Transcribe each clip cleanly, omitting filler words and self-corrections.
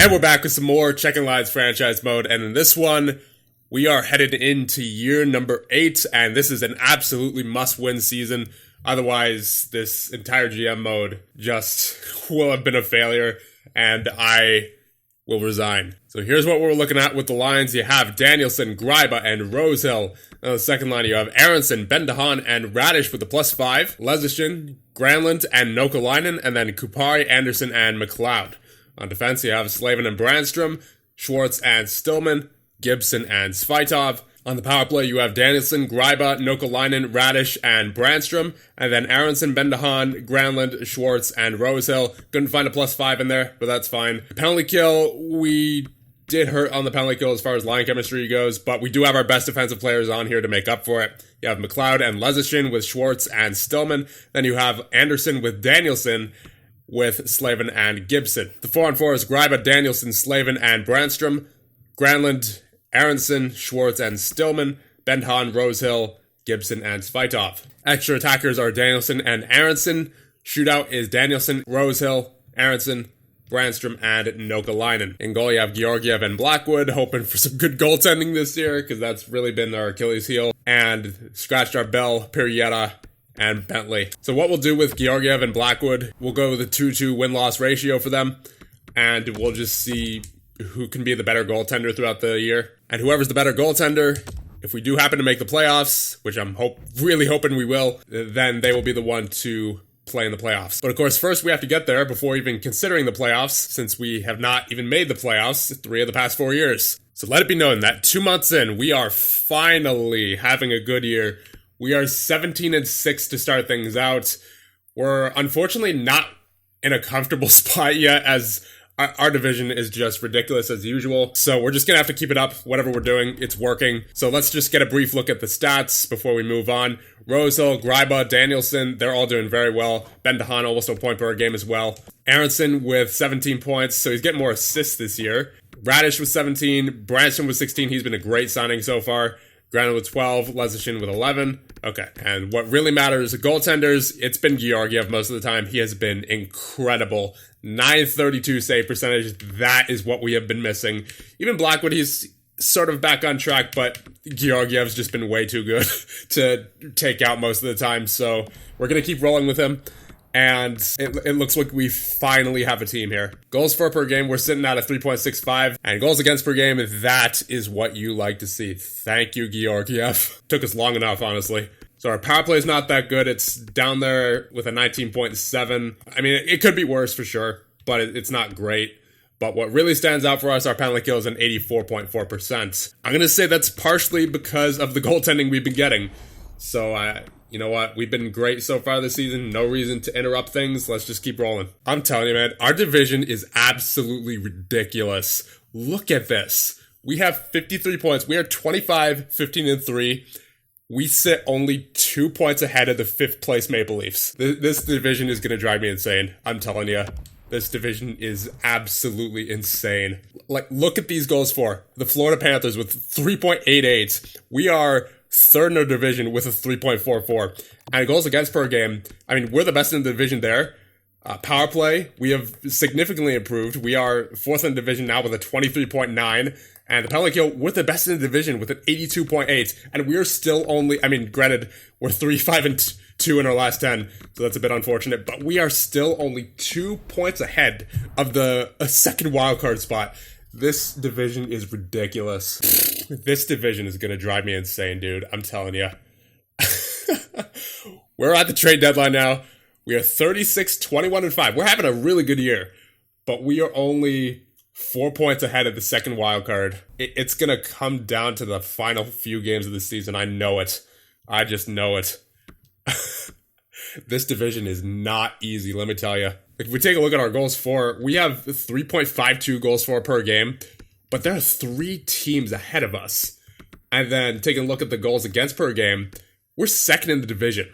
And we're back with some more Czeching Lives franchise mode, and in this one, we are headed into year number 8, and this is an absolutely must-win season. Otherwise, this entire GM mode just will have been a failure, and I will resign. So here's what we're looking at with the lines. You have Danielson, Greiba, and Rosehill. On the second line, you have Aronson, Ben-Dahan, and Radish with the +5. Lesishin, Granlund, and Nokalainen, and then Kupari, Anderson, and McLeod. On defense, you have Slavin and Brandstrom, Schwartz and Stillman, Gibson and Svitov. On the power play, you have Danielson, Greiba, Nokalainen, Radish, and Brandstrom. And then Aronson, Ben-Dahan, Granlund, Schwartz, and Rosehill. Couldn't find a +5 in there, but that's fine. Penalty kill, we did hurt on the penalty kill as far as line chemistry goes, but we do have our best defensive players on here to make up for it. You have McLeod and Lesishin with Schwartz and Stillman. Then you have Anderson with Danielson, with Slavin and Gibson. The 4-on-4 is Greiba, Danielson, Slavin, and Brandstrom. Granlund, Aronson, Schwartz, and Stillman. Ben-Dahan, Rosehill, Gibson, and Svitov. Extra attackers are Danielson and Aronson. Shootout is Danielson, Rosehill, Aronson, Brandstrom, and Nokalainen. In goal, you have Georgiev and Blackwood, hoping for some good goaltending this year, because that's really been our Achilles heel. And scratched our bell, Pirietta, and Bentley. So what we'll do with Georgiev and Blackwood, we'll go with a 2-2 win-loss ratio for them, and we'll just see who can be the better goaltender throughout the year. And whoever's the better goaltender, if we do happen to make the playoffs, which I'm really hoping we will, then they will be the one to play in the playoffs. But of course, first we have to get there before even considering the playoffs, since we have not even made the playoffs 3 of the past 4 years. So let it be known that 2 months in, we are finally having a good year. We are 17-6 to start things out. We're unfortunately not in a comfortable spot yet, as our division is just ridiculous as usual. So we're just going to have to keep it up. Whatever we're doing, it's working. So let's just get a brief look at the stats before we move on. Rosehill, Greiba, Danielson, they're all doing very well. Ben-Dahan almost a point per game as well. Aronson with 17 points, so he's getting more assists this year. Radish with 17. Branson with 16. He's been a great signing so far. Granlund with 12, Lesishin with 11. Okay, and what really matters, goaltenders, it's been Georgiev most of the time. He has been incredible. 932 save percentage, that is what we have been missing. Even Blackwood, he's sort of back on track, but Georgiev's just been way too good to take out most of the time, so we're going to keep rolling with him. And it looks like we finally have a team here. Goals for per game, we're sitting at a 3.65. And goals against per game, that is what you like to see. Thank you, Georgiev. Took us long enough, honestly. So our power play is not that good. It's down there with a 19.7. I mean, it could be worse for sure, but it's not great. But what really stands out for us, our penalty kill is an 84.4%. I'm going to say that's partially because of the goaltending we've been getting. So, you know what? We've been great so far this season. No reason to interrupt things. Let's just keep rolling. I'm telling you, man, our division is absolutely ridiculous. Look at this. We have 53 points. We are 25, 15, and 3. We sit only 2 points ahead of the 5th place Maple Leafs. This division is going to drive me insane. I'm telling you. This division is absolutely insane. Like, look at these goals for. The Florida Panthers with 3.88. We are third in our division with a 3.44. And goals against per game, I mean, we're the best in the division there. Power play, we have significantly improved. We are 4th in the division now with a 23.9. And the penalty kill, we're the best in the division with an 82.8. And we're still only, I mean, granted, we're 3-5-2 in our last 10. So that's a bit unfortunate. But we are still only 2 points ahead of the second wildcard spot. This division is ridiculous. This division is going to drive me insane, dude. I'm telling you. We're at the trade deadline now. We are 36, 21, and 5. We're having a really good year. But we are only 4 points ahead of the second wild card. It's going to come down to the final few games of the season. I know it. I just know it. This division is not easy, let me tell you. If we take a look at our goals for, we have 3.52 goals for per game, but there are 3 teams ahead of us. And then taking a look at the goals against per game, we're second in the division.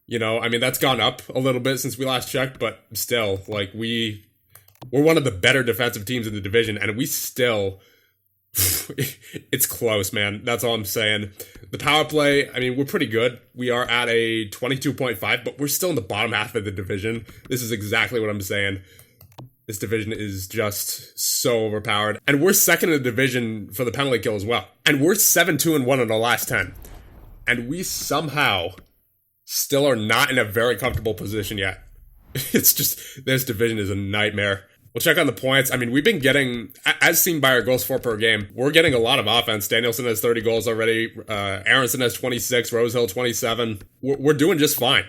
You know, I mean, that's gone up a little bit since we last checked, but still, like, we're one of the better defensive teams in the division, and we still, it's close, man. That's all I'm saying. The power play, I mean, we're pretty good. We are at a 22.5, but we're still in the bottom half of the division. This is exactly what I'm saying. This division is just so overpowered. And we're second in the division for the penalty kill as well. And we're 7-2-1 in the last 10. And we somehow still are not in a very comfortable position yet. It's just, this division is a nightmare. We'll check on the points. I mean, we've been getting, as seen by our goals for per game, we're getting a lot of offense. Danielson has 30 goals already. Aronson has 26. Rosehill 27. We're doing just fine.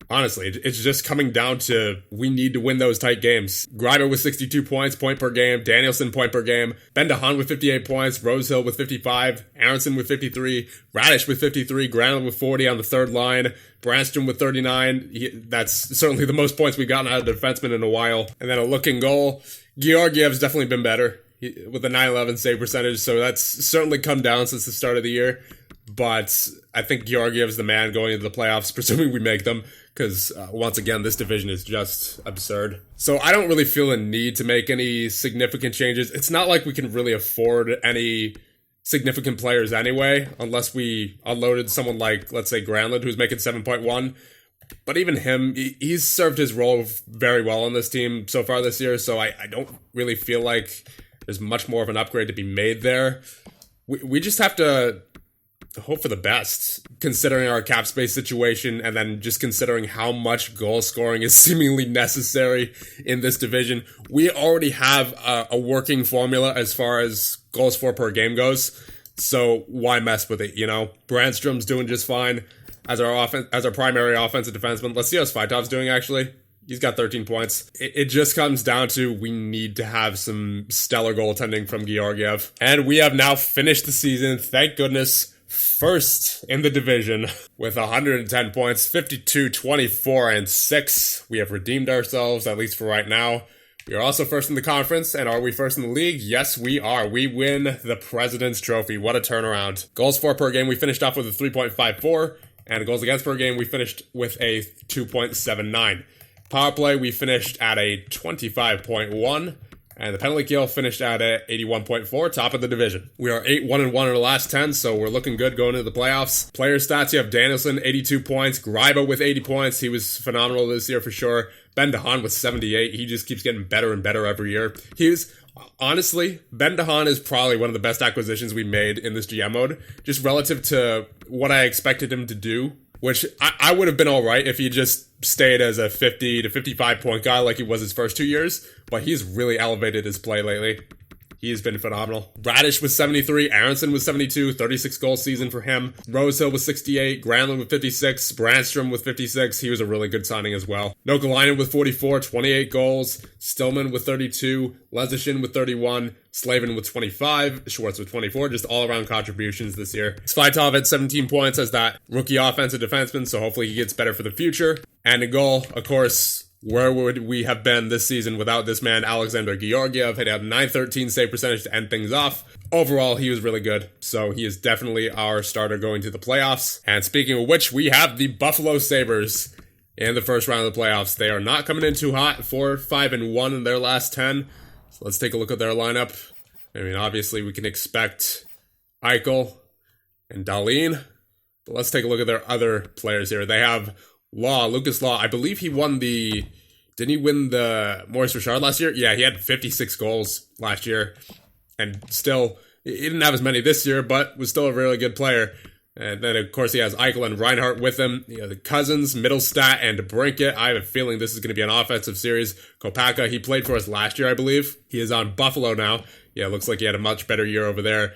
Honestly, it's just coming down to we need to win those tight games. Greiber with 62 points, point per game. Danielson, point per game. Ben DeHaan with 58 points. Rosehill with 55. Aronson with 53. Radish with 53. Granlund with 40 on the third line. Brandstrom with 39. That's certainly the most points we've gotten out of the defenseman in a while. And then a looking goal. Georgiev's definitely been better with a 911 save percentage, so that's certainly come down since the start of the year. But I think Georgiev's the man going into the playoffs, presuming we make them, because once again, this division is just absurd. So I don't really feel a need to make any significant changes. It's not like we can really afford any significant players anyway, unless we unloaded someone like, let's say, Granlund, who's making 7.1. But even him, he's served his role very well on this team so far this year, so I don't really feel like there's much more of an upgrade to be made there. We just have to hope for the best, considering our cap space situation, and then just considering how much goal scoring is seemingly necessary in this division. We already have a working formula as far as goals for per game goes, so why mess with it, you know? Brandstrom's doing just fine as our primary offensive defenseman. Let's see how Svaitov's doing, actually. He's got 13 points. It just comes down to we need to have some stellar goaltending from Georgiev. And we have now finished the season, thank goodness, first in the division with 110 points, 52, 24, and 6. We have redeemed ourselves, at least for right now. We are also first in the conference, and are we first in the league? Yes, we are. We win the President's Trophy. What a turnaround. Goals for per game, we finished off with a 3.54, and goals against per game, we finished with a 2.79. Power play, we finished at a 25.1. And the penalty kill finished at a 81.4, top of the division. We are 8-1-1 in the last 10, so we're looking good going into the playoffs. Player stats, you have Danielson, 82 points. Greiber with 80 points. He was phenomenal this year for sure. Ben DeHaan with 78. He just keeps getting better and better every year. Honestly, Ben DeHaan is probably one of the best acquisitions we made in this GM mode, just relative to what I expected him to do, which I would have been all right if he just stayed as a 50 to 55 point guy like he was his first 2 years, but he's really elevated his play lately. He's been phenomenal. Radish was 73, Aronson was 72, 36 goal season for him. Rosehill was 68, Granlund with 56, Brandstrom with 56. He was a really good signing as well. Nokalainen with 44, 28 goals. Stillman with 32, Lesishin with 31, Slavin with 25, Schwartz with 24. Just all-around contributions this year. Svitov had 17 points as that rookie offensive defenseman, so hopefully he gets better for the future. And a goal, of course. Where would we have been this season without this man, Alexander Georgiev? He had a 913 save percentage to end things off. Overall, he was really good, so he is definitely our starter going to the playoffs. And speaking of which, we have the Buffalo Sabres in the first round of the playoffs. They are not coming in too hot, 4-5-1 in their last 10. So let's take a look at their lineup. I mean, obviously, we can expect Eichel and Dahlin, but let's take a look at their other players here. They have Lucas Law, I believe he won didn't he win the Maurice Richard last year? Yeah, he had 56 goals last year, and still, he didn't have as many this year, but was still a really good player. And then, of course, he has Eichel and Reinhart with him. You know, the Cousins, Middlestat, and Brinkett. I have a feeling this is going to be an offensive series. Kopaka, he played for us last year, I believe. He is on Buffalo now. Yeah, it looks like he had a much better year over there.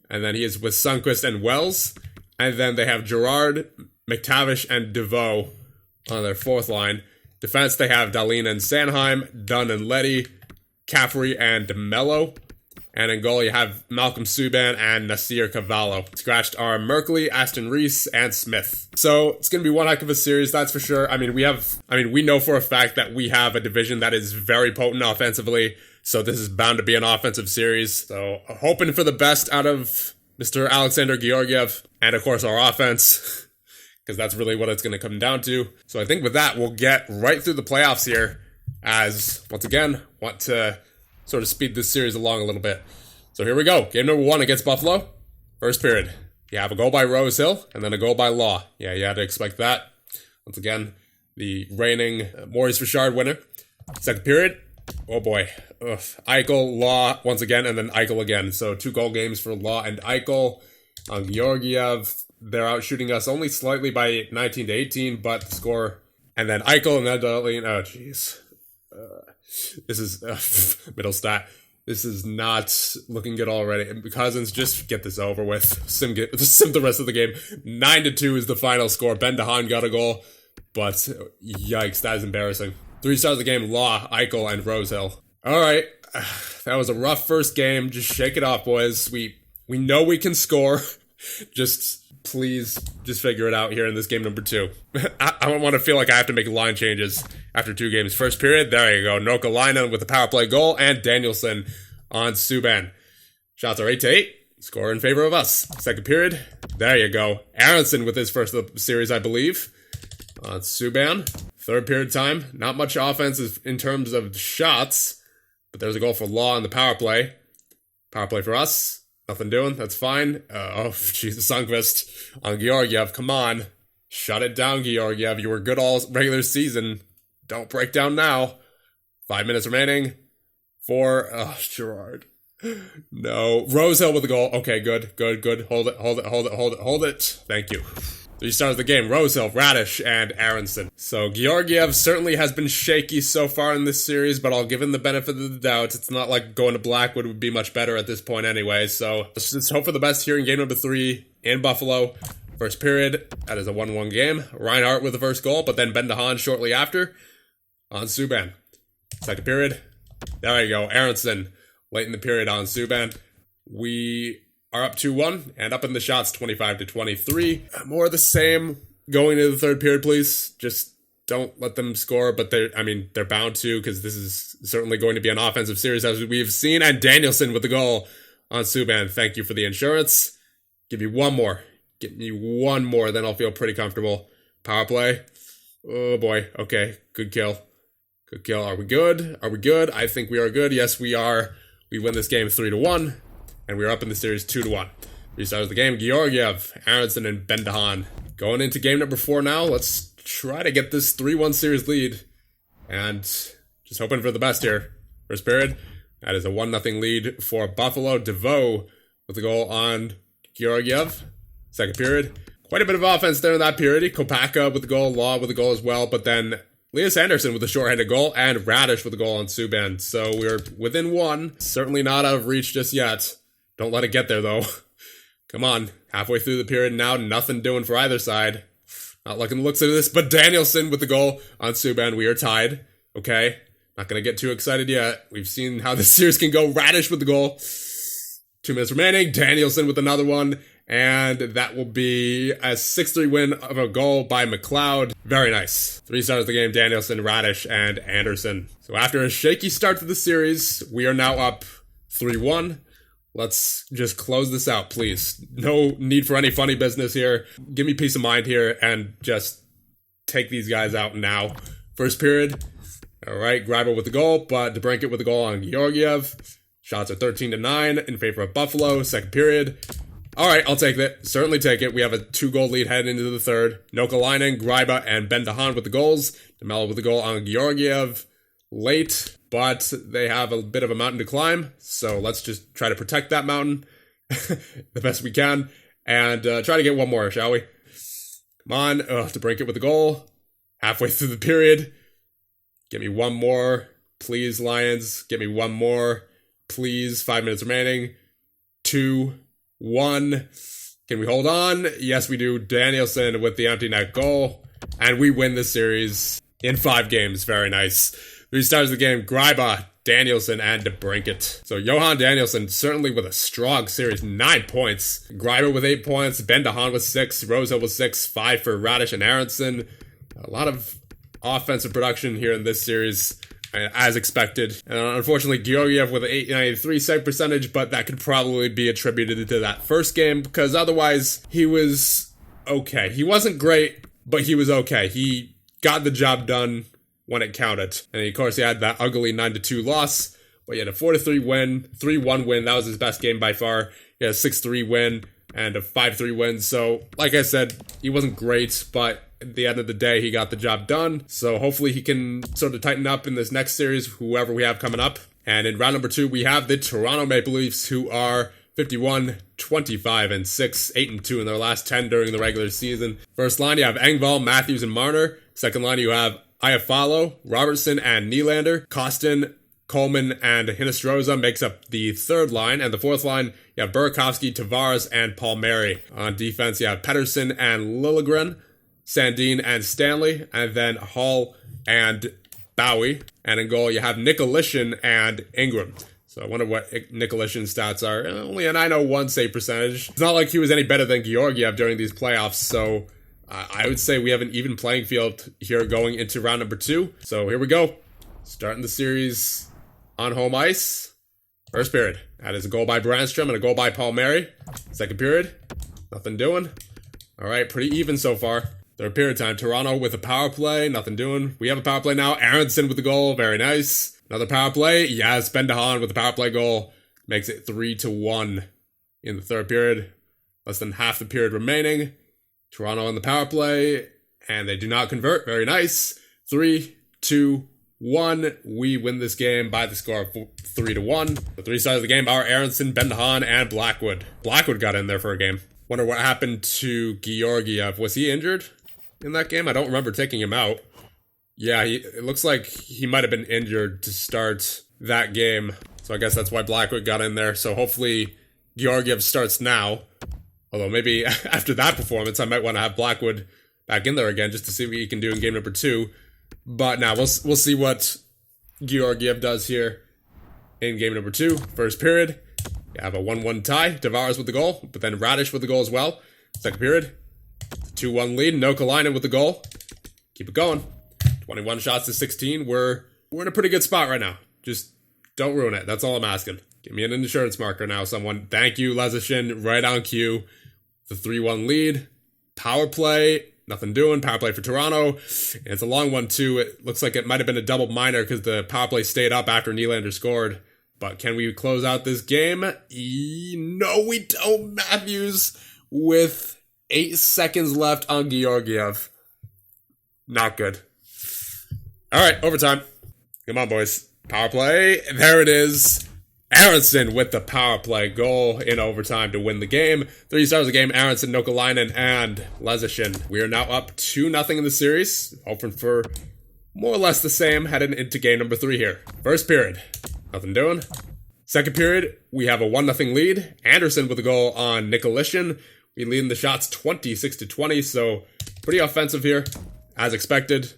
And then he is with Sundqvist and Wells. And then they have Gerard, McTavish, and DeVoe on their fourth line. Defense, they have Dahlin and Sanheim, Dunn and Leddy, Caffrey and DeMello. And in goal, you have Malcolm Subban and Nasir Cavallo. Scratched are Merkley, Aston Reese, and Smith. So it's going to be one heck of a series, that's for sure. We know for a fact that we have a division that is very potent offensively. So this is bound to be an offensive series. So hoping for the best out of Mr. Alexander Georgiev. And of course, our offense, because that's really what it's going to come down to. So I think with that, we'll get right through the playoffs here, as, once again, want to sort of speed this series along a little bit. So here we go. Game number 1 against Buffalo. First period. You have a goal by Rosehill, and then a goal by Law. Yeah, you had to expect that. Once again, the reigning Maurice Richard winner. Second period, Oh boy. Ugh. Eichel, Law once again, and then Eichel again. So 2 goal games for Law and Eichel. On Georgiev, they're out shooting us only slightly by 19-18, but the score. And then Eichel and then Dudley. Oh, jeez. This is middle stat. This is not looking good already. Cousins, just get this over with. Sim the rest of the game. 9-2 is the final score. Ben DeHaan got a goal, but yikes, that is embarrassing. 3 stars of the game, Law, Eichel, and Rosehill. All right, that was a rough first game. Just shake it off, boys. We know we can score. Please, just figure it out here in this game number 2. I don't want to feel like I have to make line changes after 2 games. First period, there you go. Nokalainen with a power play goal, and Danielson on Subban. Shots are 8-8. Score in favor of us. Second period, there you go. Aronson with his first of the series, I believe, on Subban. Third period time, not much offense in terms of shots, but there's a goal for Law on the power play. Power play for us. Nothing doing. That's fine. Jesus, Sundqvist on Georgiev. Come on. Shut it down, Georgiev. You were good all regular season. Don't break down now. 5 minutes remaining. 4. Gerard. No. Rosehill with the goal. Okay, good. Hold it. Thank you. 3 stars of the game. Rosehill, Radish, and Aronson. So Georgiev certainly has been shaky so far in this series, but I'll give him the benefit of the doubt. It's not like going to Blackwood would be much better at this point anyway, so let's just hope for the best here in game number 3 in Buffalo. First period, that is a 1-1 game. Reinhart with the first goal, but then Ben DeHaan shortly after on Subban. Second period, there you go. Aronson late in the period on Subban. We are up 2-1 and up in the shots 25-23. More of the same going into the third period, please. Just don't let them score, but they're bound to, because this is certainly going to be an offensive series as we've seen. And Danielson with the goal on Subban. Thank you for the insurance. Give me one more. Get me one more, then I'll feel pretty comfortable. Power play. Oh boy. Okay. Good kill. Are we good? I think we are good. Yes, we are. We win this game 3-1. And we're up in the series 2-1. 3 stars of the game, Georgiev, Aronson, and Ben DeHaan. Going into game number 4 now. Let's try to get this 3-1 series lead. And just hoping for the best here. First period, that is a 1-0 lead for Buffalo. DeVoe with the goal on Georgiev. Second period, quite a bit of offense there in that period. Kopaka with the goal, Law with the goal as well. But then Elias Anderson with a shorthanded goal, and Radish with the goal on Subban. So we're within 1. Certainly not out of reach just yet. Don't let it get there, though. Come on. Halfway through the period now, nothing doing for either side. Not liking the looks of this, but Danielson with the goal on Subban. We are tied. Okay. Not going to get too excited yet. We've seen how this series can go. Radish with the goal. 2 minutes remaining. Danielson with another one. And that will be a 6-3 win of a goal by McLeod. Very nice. 3 stars of the game, Danielson, Radish, and Anderson. So after a shaky start to the series, we are now up 3-1. Let's just close this out, please. No need for any funny business here. Give me peace of mind here and just take these guys out now. First period. All right, Greiber with the goal, but DeBrincat with the goal on Georgiev. Shots are 13-9 in favor of Buffalo. Second period. All right, I'll take it. Certainly take it. We have a 2-goal lead heading into the third. Nokalainen, Greiber, and Ben DeHaan with the goals. DeMello with the goal on Georgiev. Late, but they have a bit of a mountain to climb, so let's just try to protect that mountain the best we can, and try to get one more, shall we? Come on, DeBrincat with the goal, halfway through the period. Get me one more, please, Lions. Get me one more, please. 5 minutes remaining. 2, 1. Can we hold on? Yes, we do. Danielson with the empty net goal, and we win this series in 5 games. Very nice. 3 stars of the game, Greiber, Danielson, and DeBrincat. So Johan Danielson certainly with a strong series, 9 points. Greiber with 8 points, Ben DeHaan with 6, Rosehill with 6, 5 for Radish and Aronson. A lot of offensive production here in this series, as expected. And unfortunately, Georgiev with an 893 save percentage, but that could probably be attributed to that first game, because otherwise he was okay. He wasn't great, but he was okay. He got the job done when it counted. And of course, he had that ugly 9-2 loss, but he had a 4-3 win, 3-1 win. That was his best game by far. He had a 6-3 win and a 5-3 win. So, like I said, he wasn't great, but at the end of the day, he got the job done. So hopefully he can sort of tighten up in this next series, whoever we have coming up. And in round number 2, we have the Toronto Maple Leafs, who are 51, 25, and 6, 8, and 2 in their last 10 during the regular season. First line, you have Engvall, Matthews, and Marner. Second line, you have Iafallo, Robertson, and Nylander. Kostin, Coleman, and Hinostroza makes up the third line. And the fourth line, you have Burakovsky, Tavares, and Palmieri. On defense, you have Pettersson and Liljegren, Sandin and Stanley, and then Hall and Bowie. And in goal, you have Nicolishin and Ingram. So I wonder what Nicolishin's stats are. Only a 901 save percentage. It's not like he was any better than Georgiev during these playoffs, so I would say we have an even playing field here going into round number 2. So here we go. Starting the series on home ice. First period. That is a goal by Brandstrom and a goal by Palmieri. Second period. Nothing doing. All right, pretty even so far. Third period time. Toronto with a power play. Nothing doing. We have a power play now. Aronson with the goal. Very nice. Another power play. Yes, Ben DeHaan with the power play goal. Makes it 3-1 in the third period. Less than half the period remaining. Toronto on the power play. And they do not convert. Very nice. 3-2-1. We win this game by the score of 3-1. The three stars of the game are Aronson, Ben DeHaan, and Blackwood. Blackwood got in there for a game. Wonder what happened to Georgiev. Was he injured in that game? I don't remember taking him out. Yeah, it looks like he might have been injured to start that game. So I guess that's why Blackwood got in there. So hopefully Georgiev starts now. Although maybe after that performance, I might want to have Blackwood back in there again just to see what he can do in game number 2. But now we'll see what Georgiev does here in game number 2. First period, you have a 1-1 tie. Tavares with the goal, but then Radish with the goal as well. Second period, 2-1 lead. Nokalainen with the goal. Keep it going. 21 shots to 16. We're in a pretty good spot right now. Just don't ruin it. That's all I'm asking. Give me an insurance marker now, someone. Thank you, Lesishin. Right on cue. The 3-1 lead. Power play. Nothing doing. Power play for Toronto. And it's a long one, too. It looks like it might have been a double minor because the power play stayed up after Nylander scored. But can we close out this game? No, we don't. Matthews with 8 seconds left on Georgiev. Not good. All right, overtime. Come on, boys. Power play. There it is. Aronson with the power play goal in overtime to win the game. 3 stars of the game, Aronson, Nokalainen, and Lesishin. We are now up 2-0 in the series. Hoping for more or less the same heading into game number 3 here. First period. Nothing doing. Second period, we have a 1-0 lead. Anderson with a goal on Nicolishin. We lead in the shots 26-20, so pretty offensive here, as expected.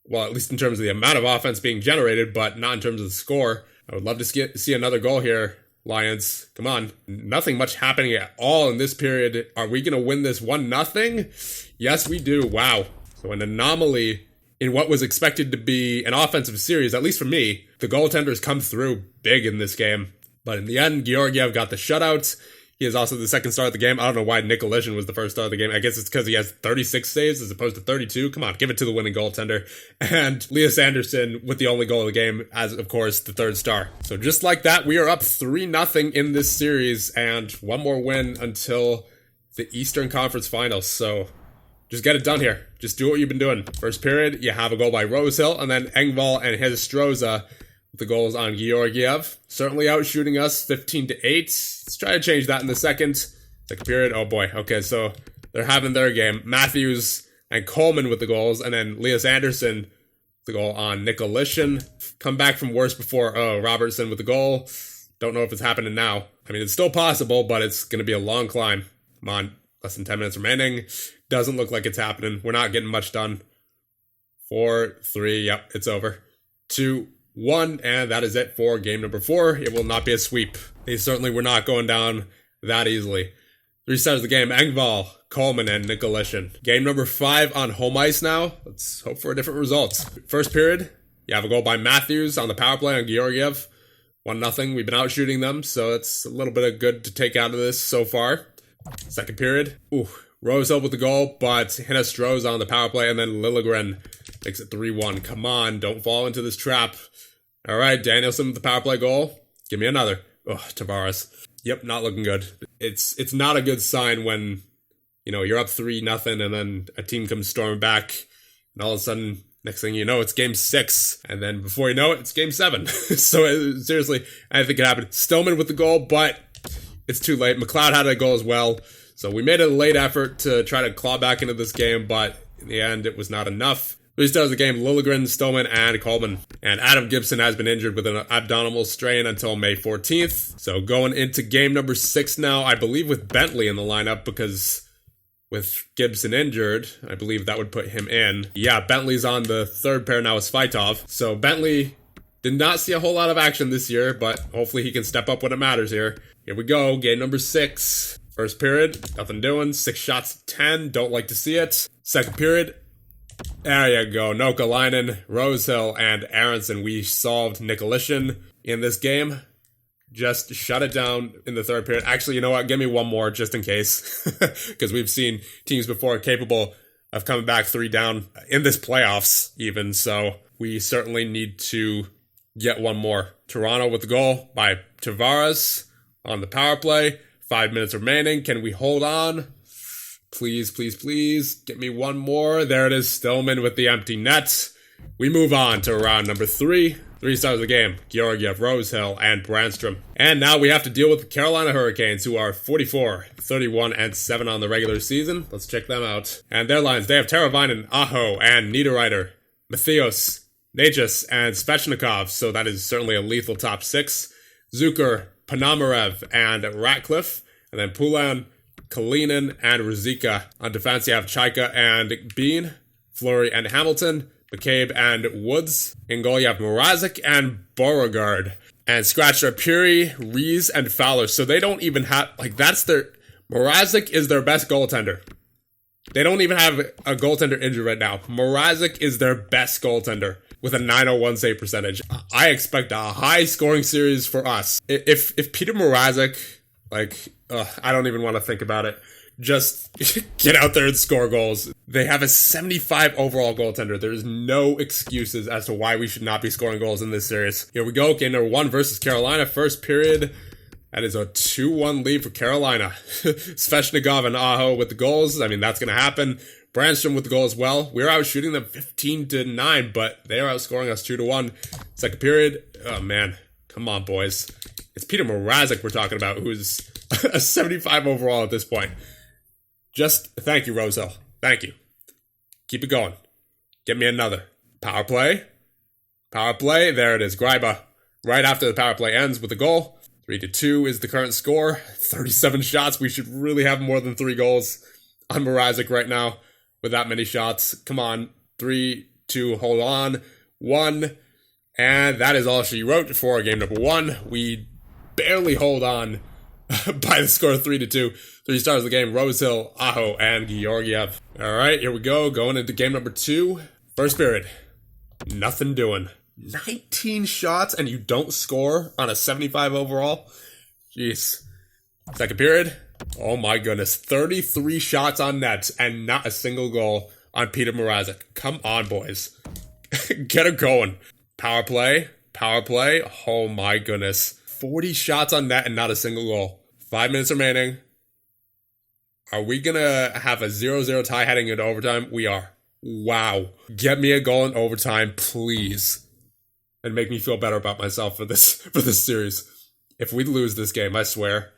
Well, at least in terms of the amount of offense being generated, but not in terms of the score. I would love to see another goal here, Lions. Come on. Nothing much happening at all in this period. Are we going to win this 1-0? Yes, we do. Wow. So an anomaly in what was expected to be an offensive series, at least for me. The goaltenders come through big in this game. But in the end, Georgiev got the shutout. He is also the second star of the game. I don't know why Nicolishin was the first star of the game. I guess it's because he has 36 saves as opposed to 32. Come on, give it to the winning goaltender. And Lias Andersson with the only goal of the game as, of course, the third star. So just like that, we are up 3-0 in this series and one more win until the Eastern Conference Finals. So just get it done here. Just do what you've been doing. First period, you have a goal by Rosehill, and then Engvall and Hinostroza with the goals on Georgiev. Certainly outshooting us 15-8. Let's try to change that in the second. Second period, oh boy. Okay, so they're having their game. Matthews and Coleman with the goals, and then Lias Andersson with the goal on Nicolishin. Come back from worse before. Oh, Robertson with the goal. Don't know if it's happening now. I mean, it's still possible, but it's going to be a long climb. Come on, less than 10 minutes remaining. Doesn't look like it's happening. We're not getting much done. 4-3, yep, it's over. 2-1, and that is it for game number 4. It will not be a sweep. They certainly were not going down that easily. 3 stars of the game, Engvall, Coleman, and Nicolishin. Game number 5 on home ice now. Let's hope for a different result. First period, you have a goal by Matthews on the power play on Georgiev. 1-0. We've been out shooting them, so it's a little bit of good to take out of this so far. Second period, Rosehill with the goal, but Hinostroza on the power play, and then Liljegren makes it 3-1. Come on, don't fall into this trap. All right, Danielson with the power play goal. Give me another. Tavares. Yep, not looking good. It's not a good sign when you're up 3-0, and then a team comes storming back, and all of a sudden, next thing you know, it's game 6, and then before you know it, it's game 7. So seriously, I think it happened. Stillman with the goal, but it's too late. McLeod had a goal as well, so we made a late effort to try to claw back into this game, but in the end, it was not enough. Restarts the game, Liljegren, Stillman, and Coleman. And Adam Gibson has been injured with an abdominal strain until May 14th. So going into game number 6 now, I believe with Bentley in the lineup, because with Gibson injured, I believe that would put him in. Yeah, Bentley's on the third pair now with Svaitov. So Bentley did not see a whole lot of action this year, but hopefully he can step up when it matters here. Here we go, game number 6. First period, nothing doing. 6 shots to 10, don't like to see it. Second period, there you go. Nokalainen, Rosehill, and Aronson. We solved Nicolishin in this game. Just shut it down in the third period. Actually, you know what? Give me one more just in case. Because we've seen teams before capable of coming back 3 down in this playoffs even. So we certainly need to get one more. Toronto with the goal by Tavares on the power play. 5 minutes remaining. Can we hold on? Please, please, please. Get me one more. There it is. Stillman with the empty net. We move on to round number 3. 3 stars of the game. Georgiev, Rosehill, and Brandstrom. And now we have to deal with the Carolina Hurricanes, who are 44, 31, and 7 on the regular season. Let's check them out. And their lines, they have Teravainen, Aho, and Niederreiter, Mathios, Necas, and Svechnikov. So that is certainly a lethal top 6. Zucker, Panomarev, and Ratcliffe. And then Poulin, Kalinin, and Ruzicka. On defense, you have Chaika and Bean, Fleury and Hamilton, McCabe and Woods. In goal, you have Mrazek and Beauregard. And scratch are Puri, Rees, and Fowler. So they don't even have, that's their, Mrazek is their best goaltender. They don't even have a goaltender injured right now. Mrazek is their best goaltender with a .901 save percentage. I expect a high scoring series for us. If Peter Mrazek, I don't even want to think about it. Just get out there and score goals. They have a 75 overall goaltender. There's no excuses as to why we should not be scoring goals in this series. Here we go. Game number 1 versus Carolina. First period. That is a 2-1 lead for Carolina. Svechnikov and Aho with the goals. I mean, that's going to happen. Brandstrom with the goal as well. We were out shooting them 15-9, but they are outscoring us 2-1. Second period. Oh, man. Come on, boys. It's Peter Mrazek we're talking about, who's a 75 overall at this point. Just thank you, Rosehill. Thank you. Keep it going. Get me another. Power play. Power play. There it is. Greiba. Right after the power play ends with a goal. 3-2 is the current score. 37 shots. We should really have more than 3 goals on Mrazek right now with that many shots. Come on. 3-2. Hold on. 1. And that is all she wrote for game number 1. We barely hold on by the score of 3-2. 3 stars of the game, Rosehill, Aho, and Georgiev. All right, here we go. Going into game number 2. First period. Nothing doing. 19 shots, and you don't score on a 75 overall? Jeez. Second period. Oh my goodness. 33 shots on net, and not a single goal on Peter Mrazek. Come on, boys. Get her going. Power play. Power play. Oh my goodness. 40 shots on net and not a single goal. 5 minutes remaining. Are we going to have a 0-0 tie heading into overtime? We are. Wow. Get me a goal in overtime, please. And make me feel better about myself for this series. If we lose this game, I swear.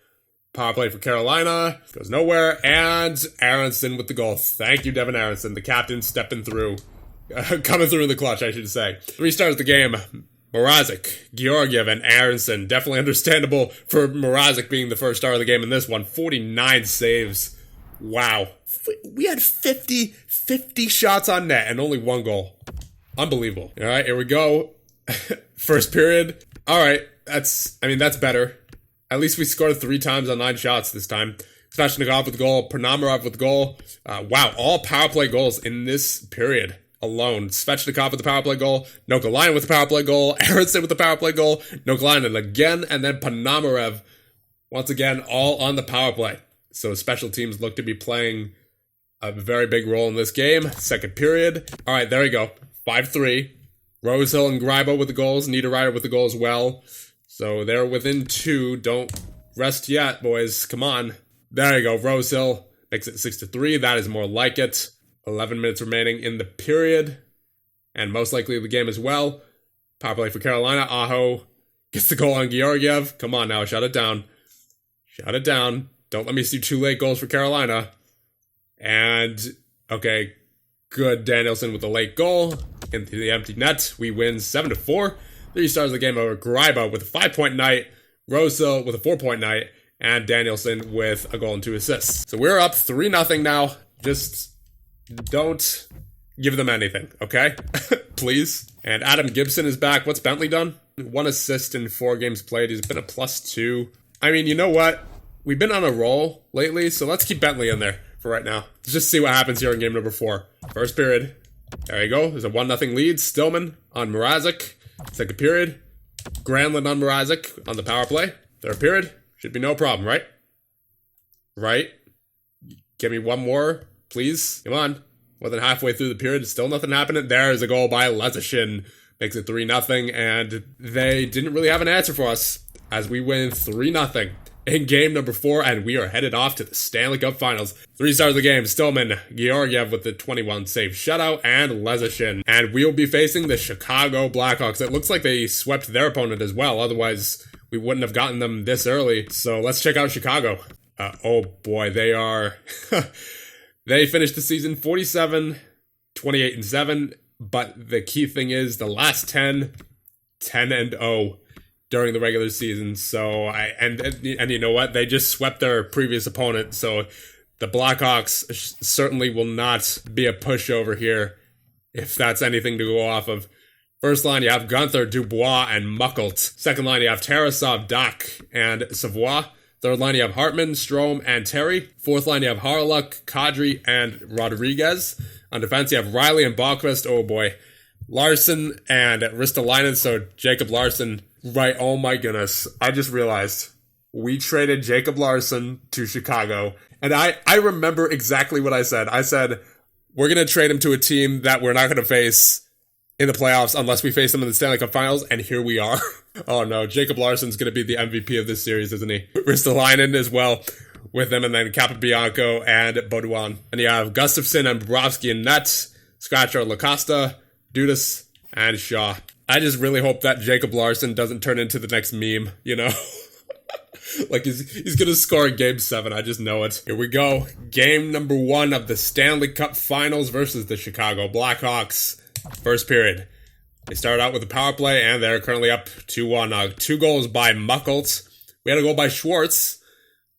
Power play for Carolina. Goes nowhere. And Aronson with the goal. Thank you, Devin Aronson. The captain stepping through. Coming through in the clutch, I should say. 3 stars of the game. Mrazek, Georgiev, and Aronson. Definitely understandable for Mrazek being the first star of the game in this one. 49 saves. Wow. We had 50 shots on net and only 1 goal. Unbelievable. All right, here we go. First period. All right, that's better. At least we scored 3 times on 9 shots this time. Svechnikov with the goal. Panomarov with the goal. Wow, all power play goals in this period alone. Svechnikov with the power play goal. Nokalainen with the power play goal. Aronson with the power play goal. Nokalainen again. And then Panomarev once again all on the power play. So special teams look to be playing a very big role in this game. Second period. All right, there we go. 5-3. Rosehill and Greiba with the goals. Niederreiter with the goal as well. So they're within 2. Don't rest yet, boys. Come on. There you go. Rosehill makes it 6-3. That is more like it. 11 minutes remaining in the period, and most likely the game as well. Power play for Carolina. Aho gets the goal on Georgiev. Come on now, shut it down. Shut it down. Don't let me see 2 late goals for Carolina. And, okay, good. Danielson with a late goal into the empty net. We win 7-4. 3 stars of the game over Greiba with a 5-point night. Rosa with a 4-point night. And Danielson with a goal and 2 assists. So we're up 3-0 now. Just don't give them anything, okay? Please. And Adam Gibson is back. What's Bentley done? 1 assist in 4 games played. He's been a +2. I mean, you know what? We've been on a roll lately, so let's keep Bentley in there for right now. Let's just see what happens here in game number 4. First period. There you go. There's a 1-0 lead. Stillman on Mrazek. Second period. Granlund on Mrazek on the power play. Third period. Should be no problem, right? Right? Give me one more, please. Come on. More than halfway through the period. Still nothing happening. There's a goal by Lezishin. Makes it 3-0. And they didn't really have an answer for us as we win 3-0 in game number 4. And we are headed off to the Stanley Cup Finals. 3 stars of the game. Stillman, Georgiev with the 21 save shutout, and Lezishin. And we'll be facing the Chicago Blackhawks. It looks like they swept their opponent as well. Otherwise, we wouldn't have gotten them this early. So let's check out Chicago. Oh boy, they are... They finished the season 47, 28-7. But the key thing is the last 10 and 0 during the regular season. So and you know what? They just swept their previous opponent. So the Blackhawks certainly will not be a pushover here, if that's anything to go off of. First line, you have Gunther, Dubois, and Muckelt. Second line, you have Tarasov, Dak, and Savoie. Third line, you have Hartman, Strome, and Terry. Fourth line, you have Harluk, Kadri, and Rodriguez. On defense, you have Riley and Bachquist. Oh boy. Larson and Ristolainen. So Jacob Larson. Right, oh my goodness. I just realized we traded Jacob Larson to Chicago. And I remember exactly what I said. I said, we're going to trade him to a team that we're not going to face in the playoffs unless we face them in the Stanley Cup Finals. And here we are. Oh no, Jacob Larson's going to be the MVP of this series, isn't he? Ristolainen as well with him, and then Capobianco and Baudouin. And you have Gustafsson and Bobrovsky in net, Scratcher, LaCosta, Dudas, and Shaw. I just really hope that Jacob Larson doesn't turn into the next meme, you know? Like he's going to score in Game 7, I just know it. Here we go. Game number 1 of the Stanley Cup Finals versus the Chicago Blackhawks. First period. They start out with a power play, and they're currently up 2-1. 2 goals by Muckelt. We had a goal by Schwartz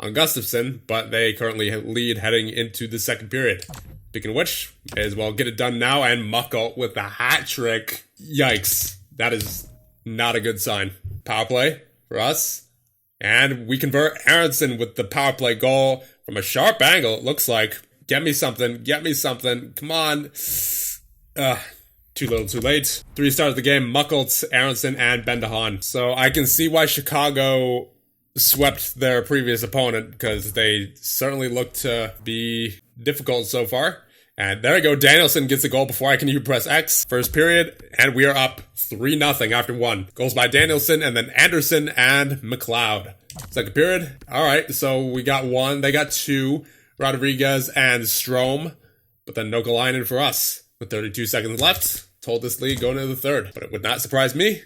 on Gustafsson, but they currently lead heading into the second period. Speaking of which, may as well get it done now, and Muckelt with the hat trick. Yikes. That is not a good sign. Power play for us. And we convert Aronson with the power play goal from a sharp angle, it looks like. Get me something. Get me something. Come on. Too little, too late. 3 stars of the game, Muckelt, Aronson, and Bendahan. So I can see why Chicago swept their previous opponent, because they certainly look to be difficult so far. And there we go, Danielson gets a goal before I can even press X. First period, and we are up 3-0 after 1. Goals by Danielson, and then Anderson and McLeod. Second period, alright, so we got 1, they got 2, Rodriguez and Strome, but then Nokalainen for us. With 32 seconds left, told this lead going into the third. But it would not surprise me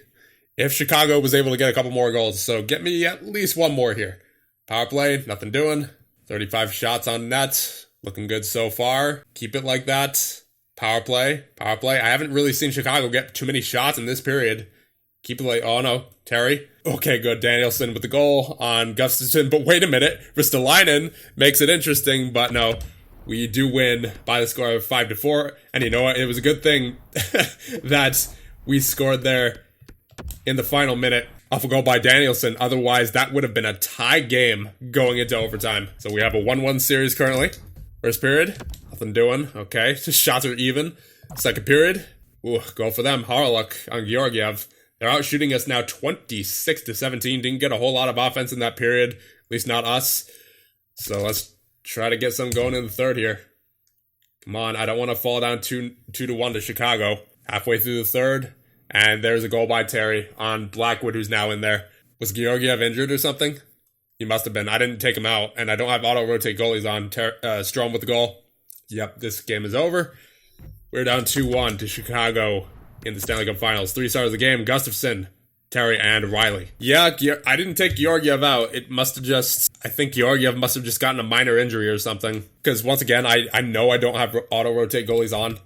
if Chicago was able to get a couple more goals. So get me at least 1 more here. Power play, nothing doing. 35 shots on net. Looking good so far. Keep it like that. Power play. Power play. I haven't really seen Chicago get too many shots in this period. Keep it like, oh no, Terry. Okay, good. Danielson with the goal on Gustafsson. But wait a minute. Ristolainen makes it interesting, but no. We do win by the score of 5-4. And you know what? It was a good thing that we scored there in the final minute off a goal by Danielson. Otherwise, that would have been a tie game going into overtime. So we have a 1-1 series currently. First period, nothing doing. Okay, shots are even. Second period, ooh, goal for them. Harluk on Georgiev. They're out shooting us now 26-17. Didn't get a whole lot of offense in that period. At least not us. So let's try to get some going in the third here. Come on, I don't want to fall down 2-1 to Chicago. Halfway through the third, and there's a goal by Terry on Blackwood, who's now in there. Was Georgiev injured or something? He must have been. I didn't take him out, and I don't have auto-rotate goalies on. Strome with the goal. Yep, this game is over. We're down 2-1 to Chicago in the Stanley Cup Finals. 3 stars of the game, Gustafsson, Terry, and Riley. Yeah, I didn't take Georgiev out. I think Georgiev must have just gotten a minor injury or something. Because once again, I know I don't have auto-rotate goalies on.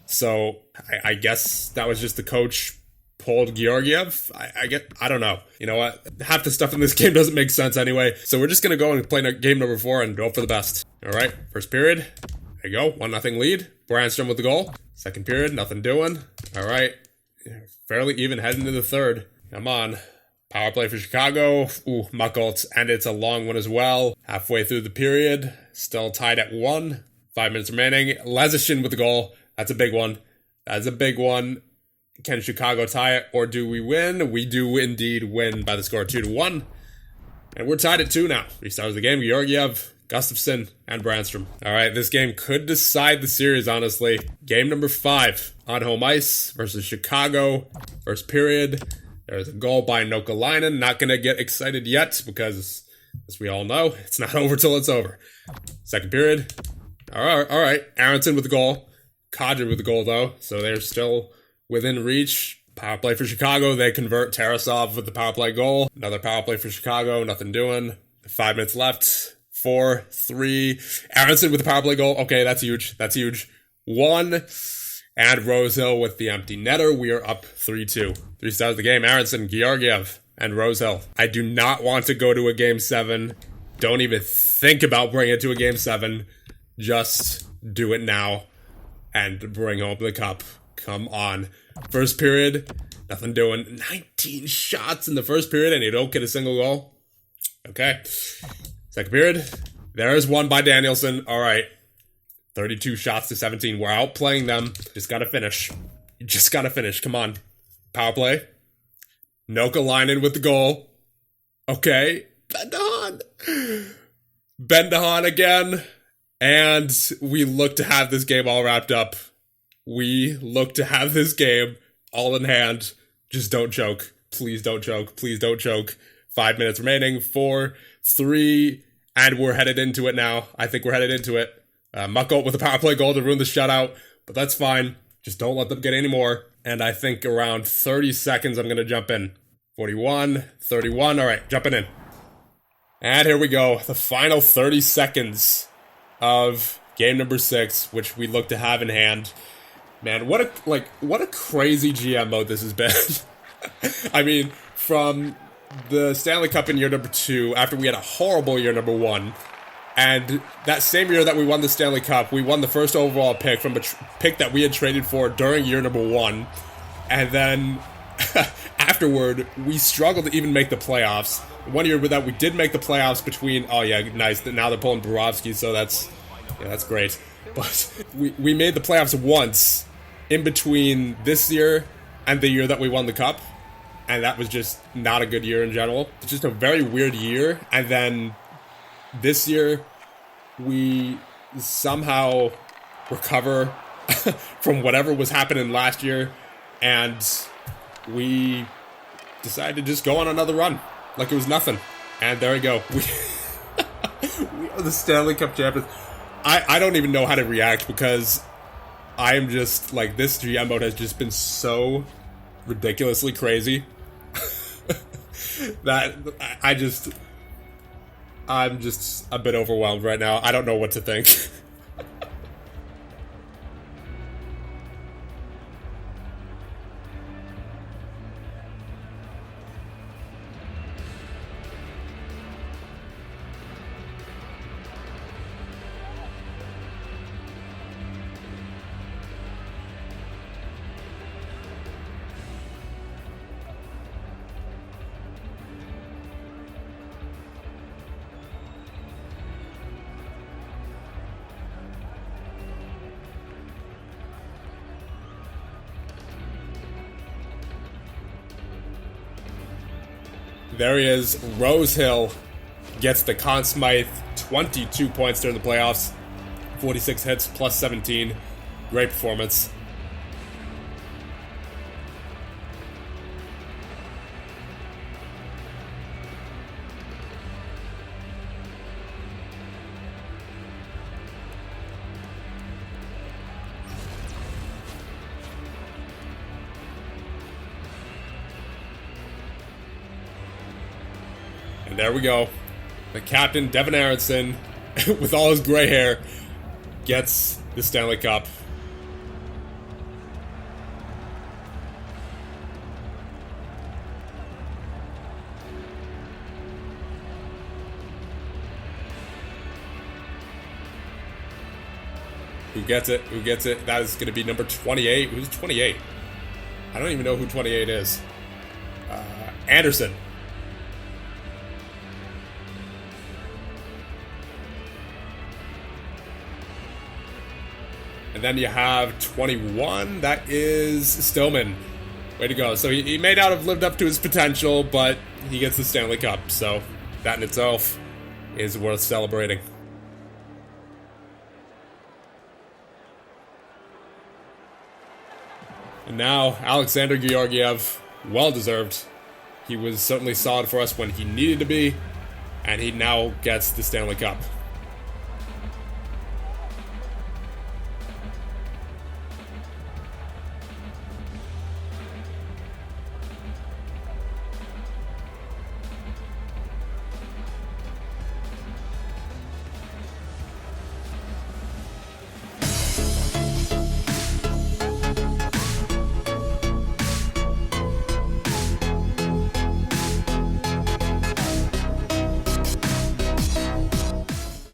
So I guess that was just the coach pulled Georgiev. I don't know. You know what? Half the stuff in this game doesn't make sense anyway. So we're just going to go and play game number 4 and go for the best. All right, first period. There you go, 1-0 lead. Brandstrom with the goal. Second period, nothing doing. All right, fairly even heading to the third. Come on. Power play for Chicago. Ooh, Muckholtz, and it's a long one as well. Halfway through the period, still tied at 1. 5 minutes remaining. Lazishin with the goal. That's a big one. That's a big one. Can Chicago tie it, or do we win? We do indeed win by the score of 2-1. And we're tied at 2 now. 3 stars of the game, Georgiev, Gustafsson, and Brandstrom. All right, this game could decide the series, honestly. Game number 5 on home ice versus Chicago. First period. There's a goal by Nokalainen. Not going to get excited yet because, as we all know, it's not over till it's over. Second period. All right. Aronson with the goal. Kadri with the goal, though. So they're still within reach. Power play for Chicago. They convert Tarasov with the power play goal. Another power play for Chicago. Nothing doing. 5 minutes left. 4, 3. Aronson with the power play goal. Okay, that's huge. That's huge. 1. And Rosehill with the empty netter. We are up 3-2. 3 stars of the game. Aronson, Georgiev, and Rosehill. I do not want to go to a game 7. Don't even think about bringing it to a game 7. Just do it now and bring home the cup. Come on. First period, nothing doing. 19 shots in the first period and you don't get a single goal. Okay. Second period, there's one by Danielson. All right. 32 shots to 17. We're outplaying them. Just got to finish. You just got to finish. Come on. Power play. Nokalainen with the goal. Okay. Bendahan again. And we look to have this game all wrapped up. We look to have this game all in hand. Just don't choke. Please don't choke. Please don't choke. 5 minutes remaining. 4, 3, and we're headed into it now. I think we're headed into it. Muckholt with a power play goal to ruin the shutout, but that's fine. Just don't let them get any more. And I think around 30 seconds, I'm going to jump in. 41, 31. All right, jumping in. And here we go. The final 30 seconds of game number 6, which we look to have in hand. Man, what a crazy GM mode this has been. I mean, from the Stanley Cup in year number 2, after we had a horrible year number 1, and that same year that we won the Stanley Cup, we won the first overall pick from a pick that we had traded for during year number 1. And then afterward, we struggled to even make the playoffs. One year with that, we did make the playoffs between, oh yeah, nice, now they're pulling Bobrovsky, so that's great. But we made the playoffs once in between this year and the year that we won the Cup. And that was just not a good year in general. It's just a very weird year. And then this year, we somehow recover from whatever was happening last year, and we decided to just go on another run like it was nothing. And there we go. We are the Stanley Cup champions. I don't even know how to react because I am just, like, this GM mode has just been so ridiculously crazy that I'm just a bit overwhelmed right now. I don't know what to think. There he is. Rosehill gets the Conn Smythe, 22 points during the playoffs, 46 hits, plus 17. Great performance. And there we go. The captain, Devin Aronson, with all his gray hair, gets the Stanley Cup. Who gets it? Who gets it? That is going to be number 28. Who's 28? I don't even know who 28 is. Anderson. And then you have 21. That is Stillman. Way to go. So he may not have lived up to his potential, but he gets the Stanley Cup. So that in itself is worth celebrating. And now, Alexander Georgiev, well-deserved. He was certainly solid for us when he needed to be, and he now gets the Stanley Cup.